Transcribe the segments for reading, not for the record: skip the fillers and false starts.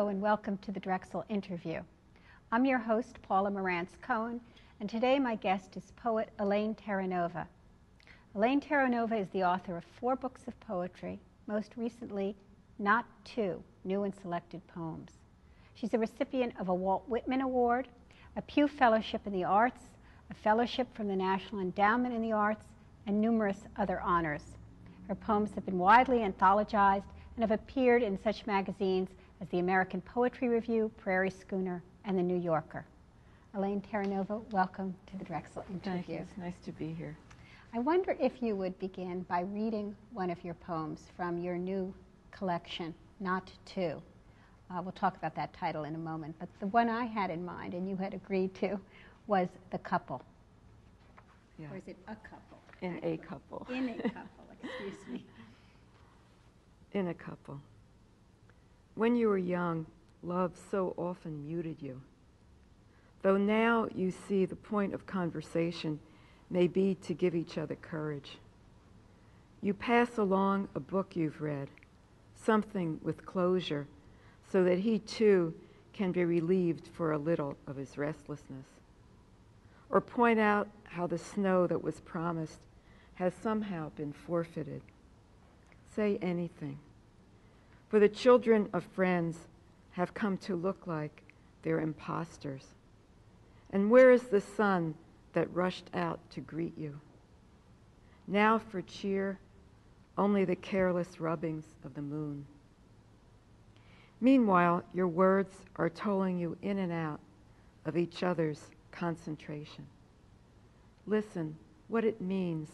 Hello and welcome to the Drexel interview. I'm your host, Paula Morantz-Cohen, and today my guest is poet Elaine Terranova. Elaine Terranova is the author of 4 books of poetry, most recently, Not Two, New and Selected Poems. She's a recipient of a Walt Whitman Award, a Pew Fellowship in the Arts, a fellowship from the National Endowment in the Arts, and numerous other honors. Her poems have been widely anthologized and have appeared in such magazines as the American Poetry Review, Prairie Schooner, and the New Yorker. Elaine Terranova, welcome to the Drexel interview. Thank you. It's nice to be here. I wonder if you would begin by reading one of your poems from your new collection, Not Two. We'll talk about that title in a moment, but the one I had in mind, and you had agreed to, was The Couple. Yeah. Or is it A Couple? In a couple. In a couple, excuse me. In a couple. When you were young, love so often muted you. Though now you see the point of conversation may be to give each other courage. You pass along a book you've read, something with closure, so that he too can be relieved for a little of his restlessness. Or point out how the snow that was promised has somehow been forfeited. Say anything. For the children of friends have come to look like they're impostors. And where is the sun that rushed out to greet you? Now for cheer, only the careless rubbings of the moon. Meanwhile, your words are tolling you in and out of each other's concentration. Listen what it means,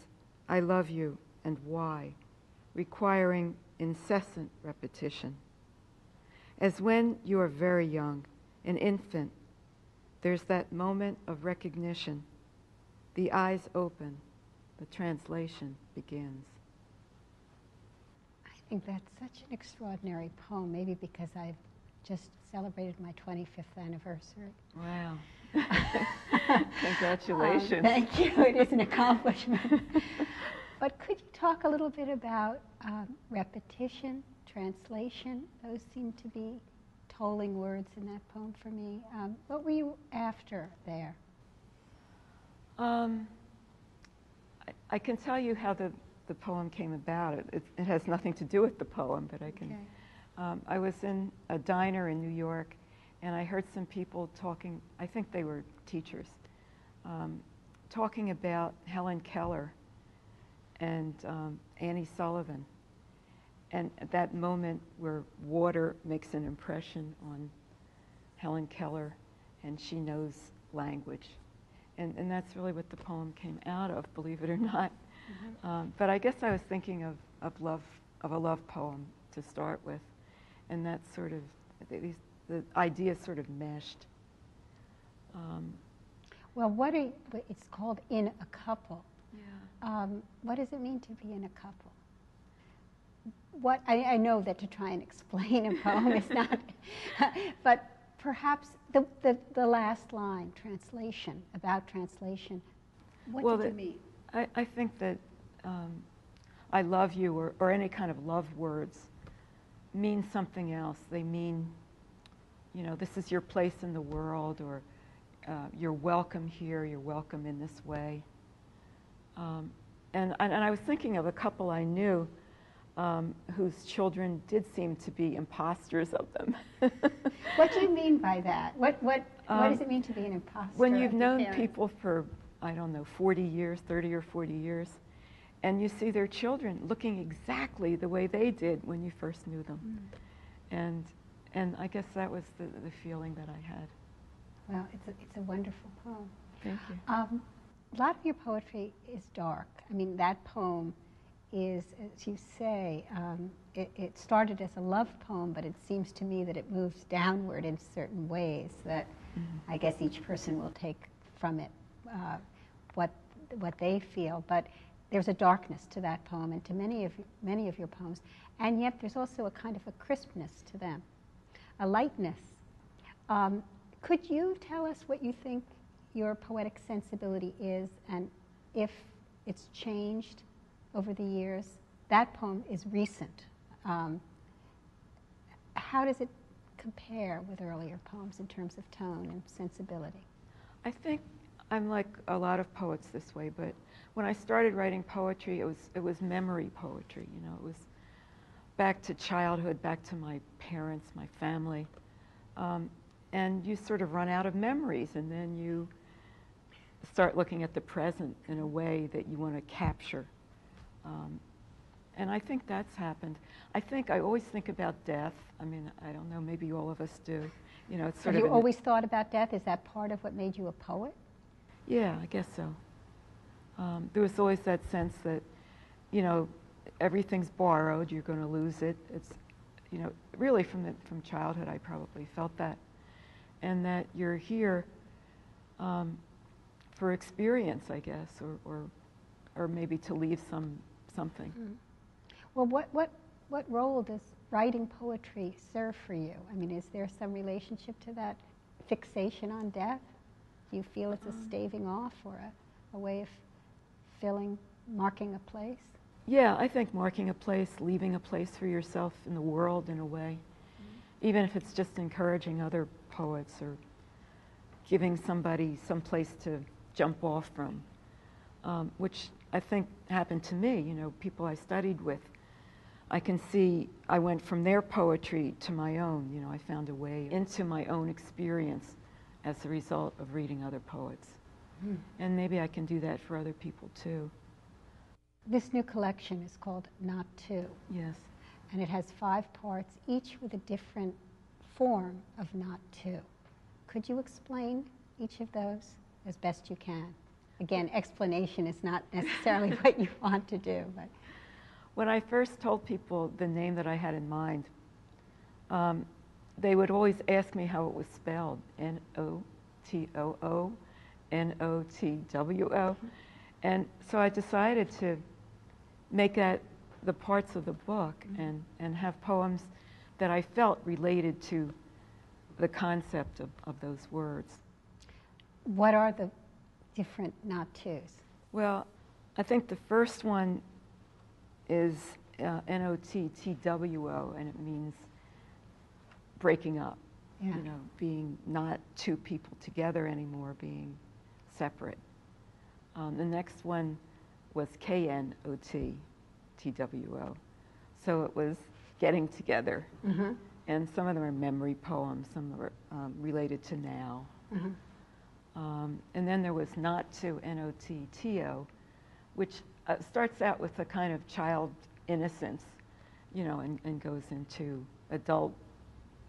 I love you, and why, requiring incessant repetition. As when you are very young, an infant, there's that moment of recognition. The eyes open, the translation begins. I think that's such an extraordinary poem, maybe because I've just celebrated my 25th anniversary. Wow. Congratulations. Thank you. It is an accomplishment. But could you talk a little bit about repetition, translation? Those seem to be tolling words in that poem for me. What were you after there? I can tell you how the poem came about. It has nothing to do with the poem, but I can. Okay. I was in a diner in New York, and I heard some people talking, I think they were teachers, talking about Helen Keller and Annie Sullivan. And at that moment where water makes an impression on Helen Keller, and she knows language. And that's really what the poem came out of, believe it or not. Mm-hmm. But I guess I was thinking of a love poem to start with, and that sort of, the ideas sort of meshed. Well, it's called In a Couple. Yeah. What does it mean to be in a couple? I know that to try and explain a poem is not, but perhaps the last line, translation, about translation, what did you mean? I think that I love you or any kind of love words mean something else. They mean, this is your place in the world, or you're welcome here, you're welcome in this way. And I was thinking of a couple I knew whose children did seem to be imposters of them. What do you mean by that? What does it mean to be an imposter? When you've known people for, 40 years, 30 or 40 years, and you see their children looking exactly the way they did when you first knew them. Mm. And I guess that was the feeling that I had. Well, it's a wonderful poem. Thank you. A lot of your poetry is dark. I mean, that poem is, as you say, it started as a love poem, but it seems to me that it moves downward in certain ways that I guess each person will take from it what they feel. But there's a darkness to that poem and to many of your poems, and yet there's also a kind of a crispness to them, a lightness. Could you tell us what you think your poetic sensibility is, and if it's changed over the years? That poem is recent. How does it compare with earlier poems in terms of tone and sensibility? I think I'm like a lot of poets this way, but when I started writing poetry, it was memory poetry. You know, it was back to childhood, back to my parents, my family, and you sort of run out of memories, and then you start looking at the present in a way that you want to capture. And I think that's happened. I always think about death. I mean, I don't know, maybe all of us do. You know, it's sort Have of you always thought about death? Is that part of what made you a poet? Yeah, I guess so. There was always that sense that, you know, everything's borrowed, you're going to lose it. It's, you know, really from childhood I probably felt that. And that you're here for experience, I guess, or maybe to leave something. Mm. Well, what role does writing poetry serve for you? I mean, is there some relationship to that fixation on death? Do you feel it's a staving off or a way of marking a place? Yeah, I think marking a place, leaving a place for yourself in the world in a way, even if it's just encouraging other poets or giving somebody some place to jump off from, which I think happened to me. You know, people I studied with, I can see I went from their poetry to my own. You know, I found a way into my own experience as a result of reading other poets. Mm. And maybe I can do that for other people too. This new collection is called Not Two. Yes. And it has 5 parts, each with a different form of not two. Could you explain each of those as best you can? Again, explanation is not necessarily what you want to do, but... When I first told people the name that I had in mind, they would always ask me how it was spelled, N-O-T-O-O, N-O-T-W-O. And so I decided to make that the parts of the book and have poems that I felt related to the concept of those words. What are the different not twos? Well, I think the first one is N-O-T-T-W-O, and it means breaking up. Yeah. You know, being not two people together anymore, being separate. The next one was K-N-O-T-T-W-O. So it was getting together. Mm-hmm. And some of them are memory poems, some are related to now. Mm-hmm. And then there was Not To, N-O-T-T-O, which starts out with a kind of child innocence, you know, and goes into adult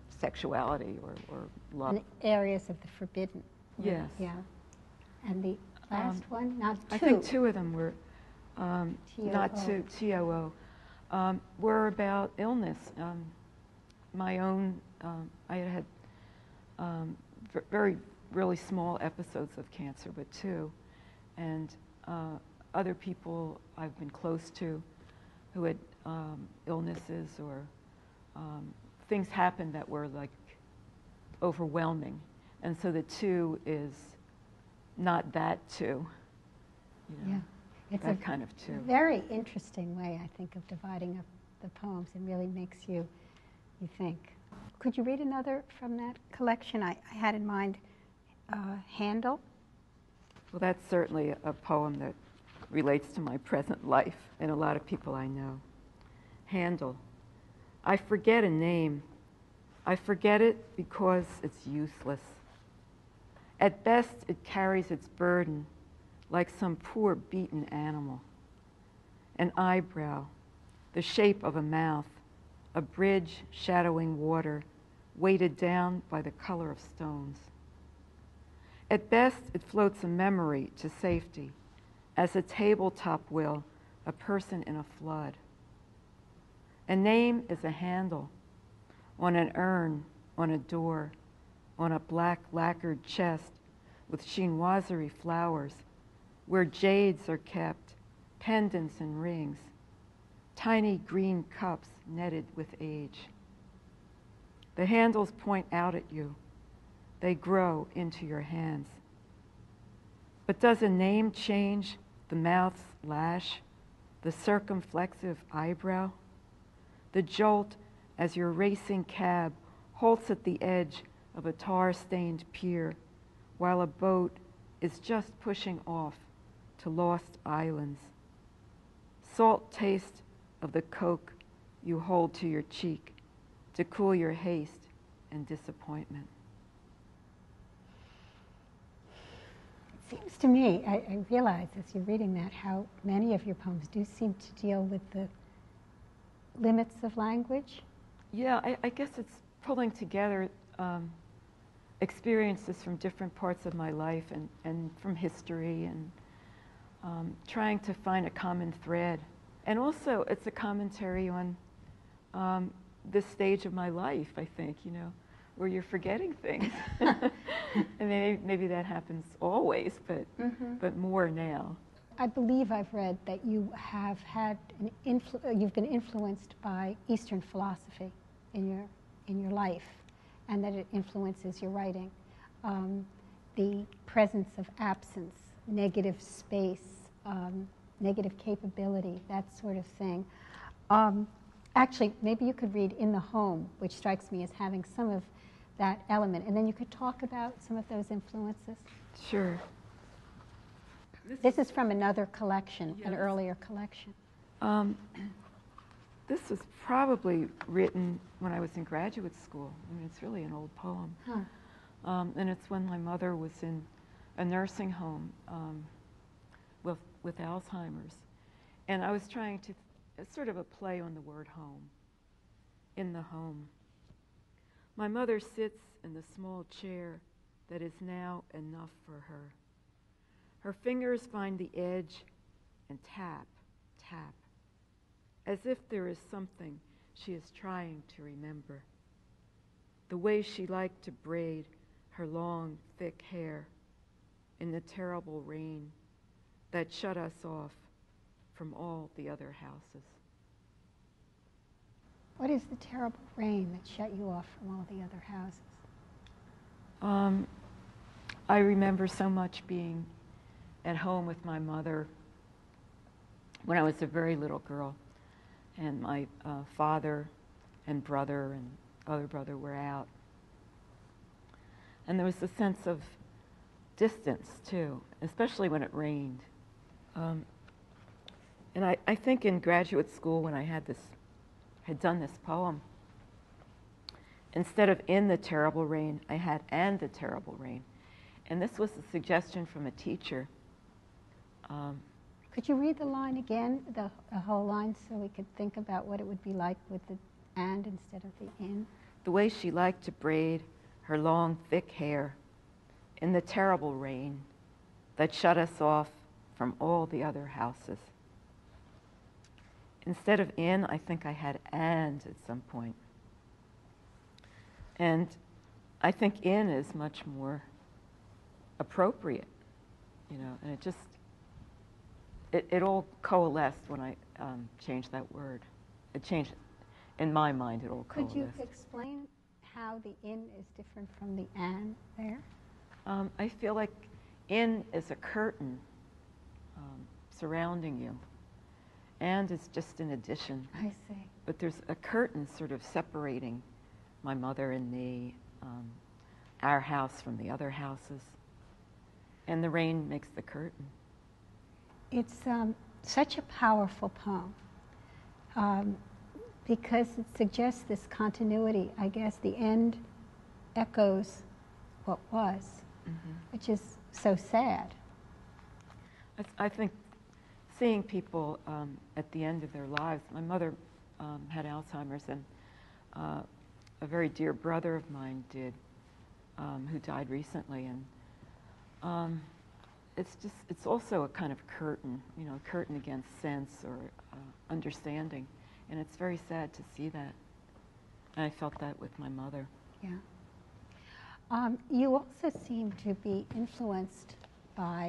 sexuality or love. And areas of the forbidden. Yes. Yeah. And the last one, Not To. I think 2 of them were Not To, T-O-O, were about illness. My own, I had very, really small episodes of cancer, but 2. And other people I've been close to who had illnesses or things happened that were like overwhelming. And so the 2 is not that 2, you know, yeah. It's that kind of 2. Very interesting way, I think, of dividing up the poems. It really makes you think. Could you read another from that collection? I had in mind Handle. Well, that's certainly a poem that relates to my present life and a lot of people I know. Handle. I forget a name. I forget it because it's useless. At best, it carries its burden like some poor beaten animal. An eyebrow, the shape of a mouth, a bridge shadowing water, weighted down by the color of stones. At best, it floats a memory to safety, as a tabletop will a person in a flood. A name is a handle on an urn, on a door, on a black lacquered chest with chinoiserie flowers, where jades are kept, pendants and rings, tiny green cups netted with age. The handles point out at you. They grow into your hands. But does a name change the mouth's lash, the circumflexive eyebrow, the jolt as your racing cab halts at the edge of a tar-stained pier while a boat is just pushing off to lost islands. Salt taste of the Coke you hold to your cheek to cool your haste and disappointment. It seems to me, I realize as you're reading that, how many of your poems do seem to deal with the limits of language. Yeah, I guess it's pulling together experiences from different parts of my life and from history, and trying to find a common thread. And also, it's a commentary on this stage of my life, I think, you know, where you're forgetting things. And maybe that happens always, but more now. I believe I've read that you have had you've been influenced by Eastern philosophy in your life, and that it influences your writing. The presence of absence, negative space, negative capability, that sort of thing. Actually, maybe you could read In the Home, which strikes me as having some of that element, and then you could talk about some of those influences. Sure. This is from another collection, an earlier collection. This was probably written when I was in graduate school. I mean, it's really an old poem. Huh. And it's when my mother was in a nursing home with Alzheimer's. And I was trying to, sort of a play on the word home, in the home. My mother sits in the small chair that is now enough for her. Her fingers find the edge and tap, tap, as if there is something she is trying to remember. The way she liked to braid her long, thick hair in the terrible rain that shut us off from all the other houses. What is the terrible rain that shut you off from all the other houses? I remember so much being at home with my mother when I was a very little girl, and my father and brother and other brother were out. And there was a sense of distance, too, especially when it rained. And I think in graduate school, when I had done this poem, instead of in the terrible rain, I had and the terrible rain. And this was a suggestion from a teacher. Could you read the line again, the whole line, so we could think about what it would be like with the and instead of the in? The way she liked to braid her long, thick hair in the terrible rain that shut us off from all the other houses. Instead of in, I think I had and at some point. And I think in is much more appropriate, you know, and it just, it all coalesced when I changed that word. It changed, in my mind, it all coalesced. Could you explain how the in is different from the and there? I feel like in is a curtain surrounding you, and is just an addition. I see. But there's a curtain sort of separating my mother and me, our house from the other houses, and the rain makes the curtain. It's such a powerful poem because it suggests this continuity. I guess the end echoes what was, which is so sad. I think seeing people at the end of their lives, my mother had Alzheimer's, and a very dear brother of mine did, who died recently, and it's also a kind of curtain, you know, a curtain against sense or understanding, and it's very sad to see that. And I felt that with my mother. Yeah. You also seem to be influenced by